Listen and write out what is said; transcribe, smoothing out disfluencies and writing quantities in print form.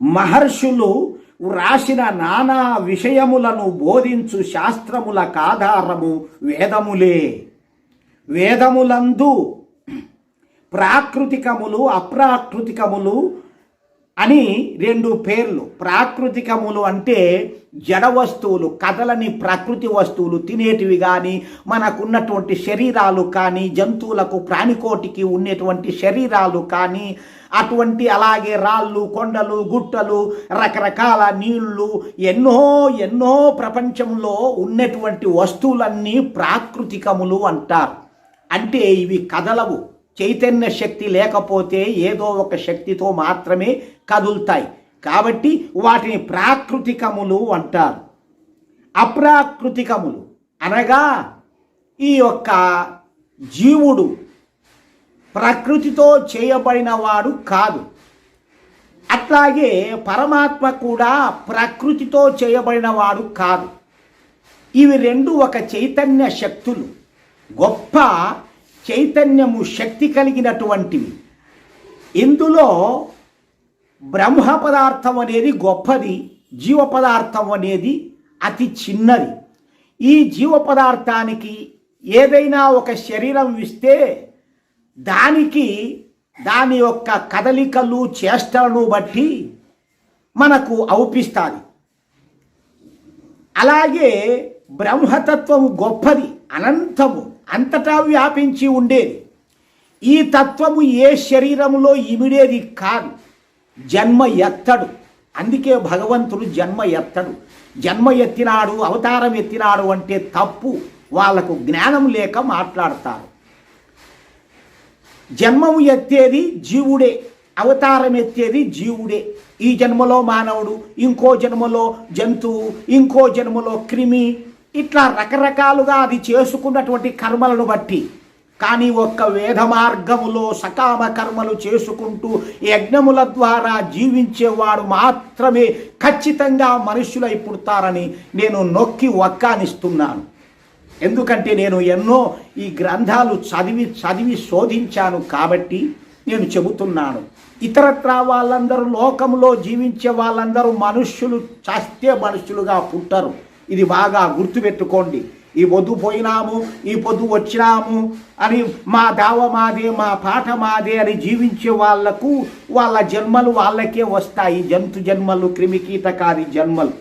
మహర్షులు రాసిన నానా విషయములను బోధించు శాస్త్రములకాధారము వేదములే. వేదములందు ప్రాకృతికములు అప్రాకృతికములు అని రెండు పేర్లు. ప్రాకృతికములు అంటే జడ వస్తువులు, కదలని ప్రకృతి వస్తువులు, తినేటివి కానీ, మనకున్నటువంటి శరీరాలు కానీ, జంతువులకు ప్రాణికోటికి ఉండేటువంటి శరీరాలు కానీ, అటువంటి అలాగే రాళ్ళు, కొండలు, గుట్టలు, రకరకాల నీళ్లు, ఎన్నో ఎన్నో ప్రపంచంలో ఉన్నటువంటి వస్తువులన్నీ ప్రాకృతికములు అంటారు. అంటే ఇవి కదలవు. చైతన్య శక్తి లేకపోతే ఏదో ఒక శక్తితో మాత్రమే కదులుతాయి. కాబట్టి వాటిని ప్రాకృతికములు అంటారు. అప్రాకృతికములు అనగా ఈ యొక్క జీవుడు ప్రకృతితో చేయబడిన వాడు కాదు. అట్లాగే పరమాత్మ కూడా ప్రకృతితో చేయబడిన వాడు కాదు. ఇవి రెండు ఒక చైతన్య శక్తులు, గొప్ప చైతన్యము, శక్తి కలిగినటువంటివి. ఇందులో బ్రహ్మ పదార్థం అనేది గొప్పది, జీవ పదార్థం అనేది అతి చిన్నది. ఈ జీవ పదార్థానికి ఏదైనా ఒక శరీరం ఇస్తే దానికి దాని యొక్క కదలికలు, చేష్టలను బట్టి మనకు అవుపిస్తుంది. అలాగే బ్రహ్మతత్వము గొప్పది, అనంతము, అంతటా వ్యాపించి ఉండేది. ఈ తత్వము ఏ శరీరంలో ఇమిడేది కాదు, జన్మ ఎత్తడు. అందుకే భగవంతుడు జన్మ ఎత్తడు. జన్మ ఎత్తినాడు, అవతారం ఎత్తినాడు అంటే తప్పు. వాళ్లకు జ్ఞానం లేక మాట్లాడతారు. జన్మము ఎత్తేది జీవుడే, అవతారం ఎత్తేది జీవుడే. ఈ జన్మలో మానవుడు, ఇంకో జన్మలో జంతువు, ఇంకో జన్మలో క్రిమి, ఇట్లా రకరకాలుగా అది చేసుకున్నటువంటి కర్మలను బట్టి. కానీ ఒక్క వేద మార్గములో సకామ కర్మలు చేసుకుంటూ యజ్ఞముల ద్వారా జీవించేవాడు మాత్రమే ఖచ్చితంగా మనుష్యులై పుడతారని నేను నొక్కి వక్కానిస్తున్నాను. ఎందుకంటే నేను ఎన్నో ఈ గ్రంథాలు చదివి శోధించాను కాబట్టి నేను చెబుతున్నాను. ఇతరత్రా వాళ్ళందరూ, లోకంలో జీవించే వాళ్ళందరూ మనుష్యులు చస్తే మనుష్యులుగా పుట్టరు. ఇది బాగా గుర్తుపెట్టుకోండి. ఈ పొద్దు పోయినాము, ఈ పొద్దు వచ్చినాము అని, మా దావ మాదే, మా పాట మాదే అని జీవించే వాళ్లకు వాళ్ళ జన్మలు వాళ్ళకే వస్తాయి. జంతు జన్మలు, క్రిమికీటకాది జన్మలు.